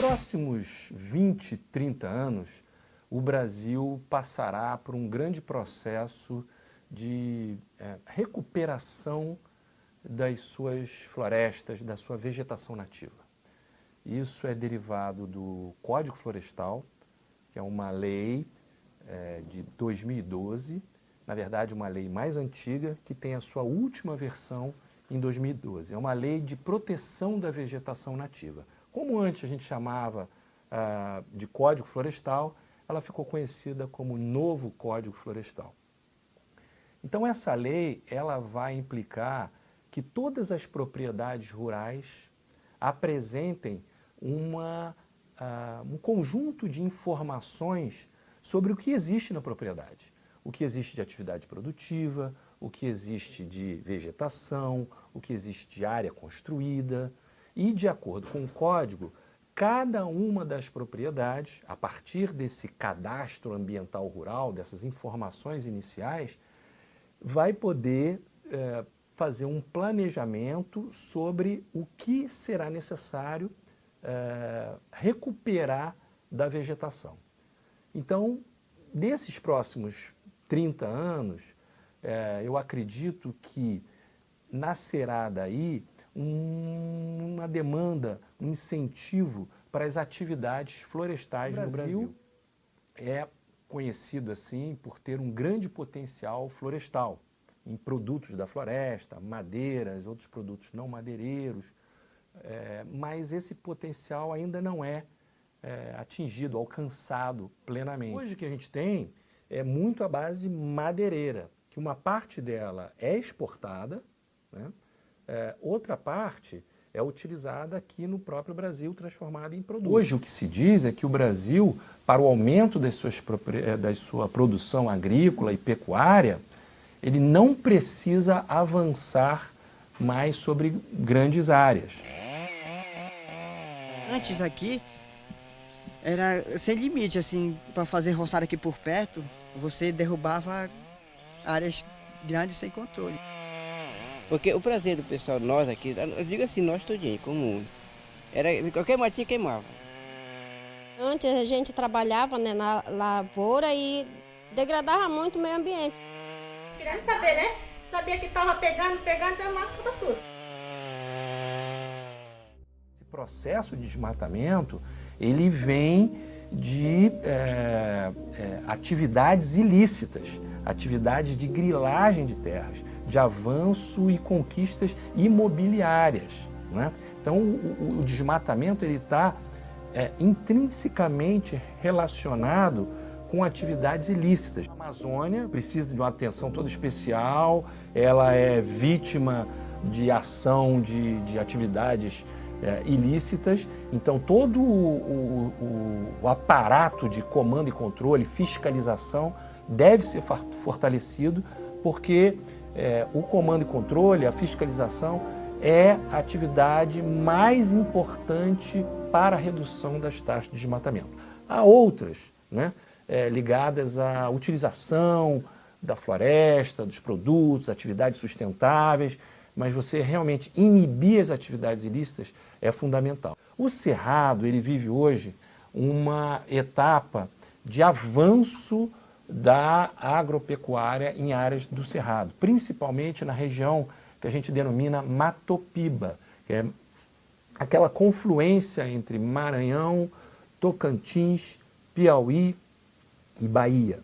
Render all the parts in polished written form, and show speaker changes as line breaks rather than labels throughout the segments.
próximos 20, 30 anos, o Brasil passará por um grande processo de recuperação das suas florestas, da sua vegetação nativa. Isso é derivado do Código Florestal, que é uma lei de 2012, na verdade uma lei mais antiga, que tem a sua última versão em 2012. É uma lei de proteção da vegetação nativa. Como antes a gente chamava de Código Florestal, ela ficou conhecida como Novo Código Florestal. Então essa lei ela vai implicar que todas as propriedades rurais apresentem um conjunto de informações sobre o que existe na propriedade. O que existe de atividade produtiva, o que existe de vegetação, o que existe de área construída. E, de acordo com o código, cada uma das propriedades, a partir desse cadastro ambiental rural, dessas informações iniciais, vai poder fazer um planejamento sobre o que será necessário recuperar da vegetação. Então, nesses próximos 30 anos, eu acredito que nascerá daí uma demanda, um incentivo para as atividades florestais no Brasil. É conhecido assim por ter um grande potencial florestal em produtos da floresta, madeiras, outros produtos não madeireiros, mas esse potencial ainda não é atingido, alcançado plenamente. Hoje o que a gente tem é muito à base de madeireira, que uma parte dela é exportada, né? Outra parte é utilizada aqui no próprio Brasil, transformada em produto. Hoje o que se diz é que o Brasil, para o aumento da sua produção agrícola e pecuária, ele não precisa avançar mais sobre grandes áreas.
Antes aqui, era sem limite, assim, para fazer roçada aqui por perto, você derrubava áreas grandes sem controle.
Porque o prazer do pessoal, nós aqui, eu digo assim, nós tudinho, comum, era qualquer matinho queimava.
Antes a gente trabalhava, né, na lavoura e degradava muito o meio ambiente.
Querendo saber, né? Sabia que estava pegando, então mata tudo.
Esse processo de desmatamento, ele vem de atividades ilícitas, atividades de grilagem de terras, de avanço e conquistas imobiliárias, né? Então o desmatamento está intrinsecamente relacionado com atividades ilícitas. A Amazônia precisa de uma atenção toda especial, ela é vítima de ação de atividades ilícitas, então todo o aparato de comando e controle, fiscalização deve ser fortalecido, porque o comando e controle, a fiscalização é a atividade mais importante para a redução das taxas de desmatamento. Há outras, né, ligadas à utilização da floresta, dos produtos, atividades sustentáveis, mas você realmente inibir as atividades ilícitas é fundamental. O Cerrado, ele vive hoje uma etapa de avanço da agropecuária em áreas do Cerrado, principalmente na região que a gente denomina Matopiba, que é aquela confluência entre Maranhão, Tocantins, Piauí e Bahia.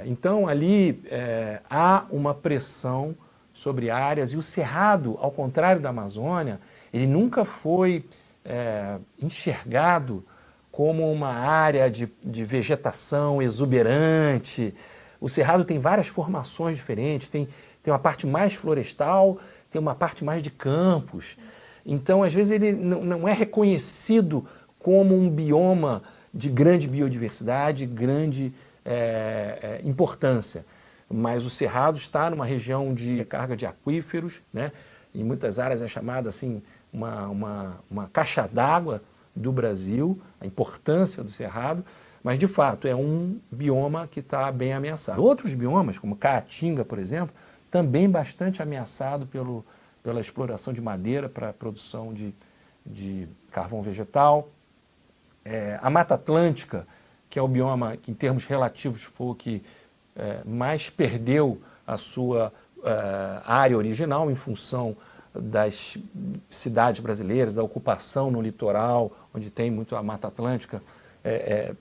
Então ali há uma pressão sobre áreas, e o Cerrado, ao contrário da Amazônia, ele nunca foi enxergado como uma área de vegetação exuberante. O Cerrado tem várias formações diferentes, tem uma parte mais florestal, tem uma parte mais de campos. Então, às vezes, ele não é reconhecido como um bioma de grande biodiversidade, grande importância. Mas o Cerrado está numa região de recarga de aquíferos, né? Em muitas áreas é chamada assim uma caixa d'água do Brasil, a importância do Cerrado, mas de fato é um bioma que está bem ameaçado. Outros biomas, como Caatinga, por exemplo, também bastante ameaçado pela exploração de madeira para a produção de carvão vegetal. A Mata Atlântica, que é o bioma que, em termos relativos, foi o que mais perdeu a sua área original em função das cidades brasileiras, da ocupação no litoral, onde tem muito a Mata Atlântica,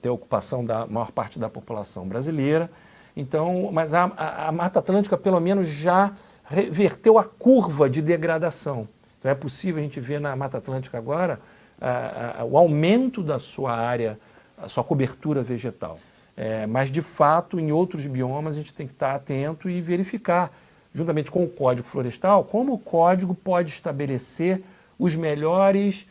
tem a ocupação da maior parte da população brasileira. Então, mas a Mata Atlântica, pelo menos, já reverteu a curva de degradação. Então, é possível a gente ver na Mata Atlântica agora o aumento da sua área, a sua cobertura vegetal. Mas, de fato, em outros biomas, a gente tem que estar atento e verificar, juntamente com o Código Florestal, como o Código pode estabelecer os melhores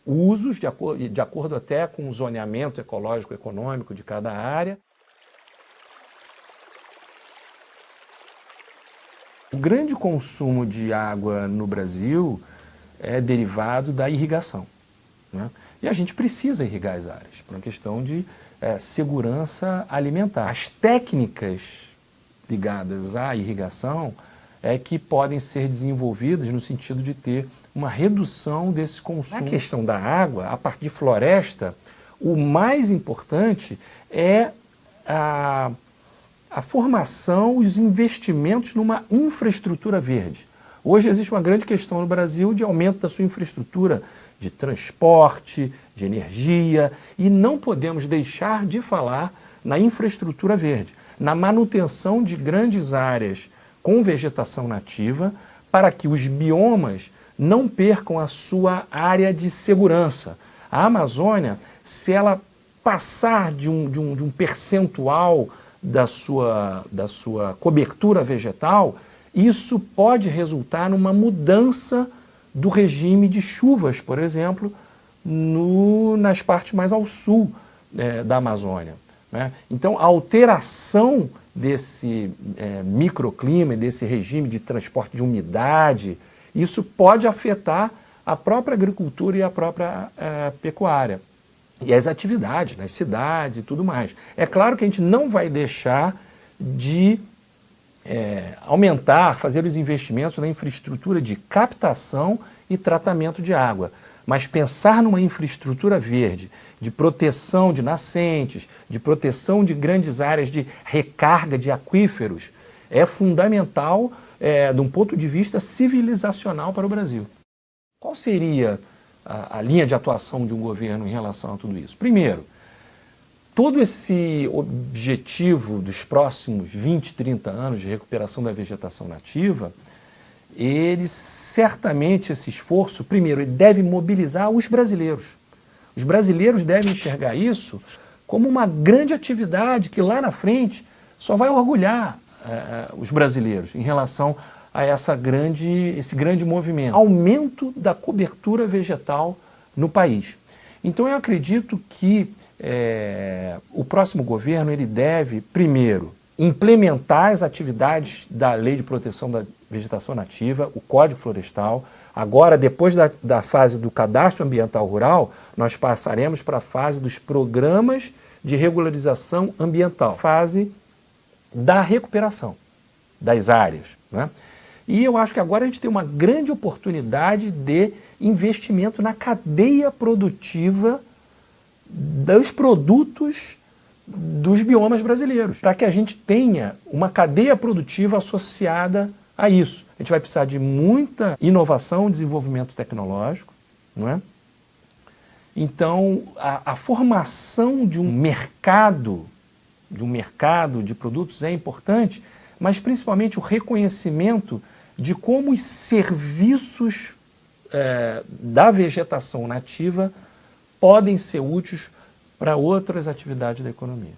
usos, de acordo até com o zoneamento ecológico econômico de cada área. O grande consumo de água no Brasil é derivado da irrigação, né? E a gente precisa irrigar as áreas, por uma questão de segurança alimentar. As técnicas ligadas à irrigação que podem ser desenvolvidas no sentido de ter uma redução desse consumo. Na questão da água, a partir de floresta, o mais importante é a formação, os investimentos numa infraestrutura verde. Hoje existe uma grande questão no Brasil de aumento da sua infraestrutura de transporte, de energia, e não podemos deixar de falar na infraestrutura verde, na manutenção de grandes áreas com vegetação nativa, para que os biomas não percam a sua área de segurança. A Amazônia, se ela passar de um percentual da sua cobertura vegetal, isso pode resultar numa mudança do regime de chuvas, por exemplo, nas partes mais ao sul da Amazônia, né? Então, a alteração desse microclima, desse regime de transporte de umidade, isso pode afetar a própria agricultura e a própria pecuária. E as atividades nas cidades e tudo mais. É claro que a gente não vai deixar de aumentar, fazer os investimentos na infraestrutura de captação e tratamento de água. Mas pensar numa infraestrutura verde, de proteção de nascentes, de proteção de grandes áreas de recarga de aquíferos, é fundamental de um ponto de vista civilizacional para o Brasil. Qual seria a linha de atuação de um governo em relação a tudo isso? Primeiro, todo esse objetivo dos próximos 20, 30 anos de recuperação da vegetação nativa, certamente esse esforço, primeiro, ele deve mobilizar os brasileiros. Os brasileiros devem enxergar isso como uma grande atividade que lá na frente só vai orgulhar os brasileiros em relação a esse grande movimento. Aumento da cobertura vegetal no país. Então eu acredito que o próximo governo ele deve, primeiro, implementar as atividades da Lei de Proteção da Vegetação Nativa, o Código Florestal. Agora, depois da fase do cadastro ambiental rural, nós passaremos para a fase dos programas de regularização ambiental, fase da recuperação das áreas, né? E eu acho que agora a gente tem uma grande oportunidade de investimento na cadeia produtiva dos produtos dos biomas brasileiros, para que a gente tenha uma cadeia produtiva associada a isso. A gente vai precisar de muita inovação, desenvolvimento tecnológico, não é? Então, a formação de um mercado de produtos é importante, mas principalmente o reconhecimento de como os serviços da vegetação nativa podem ser úteis para outras atividades da economia.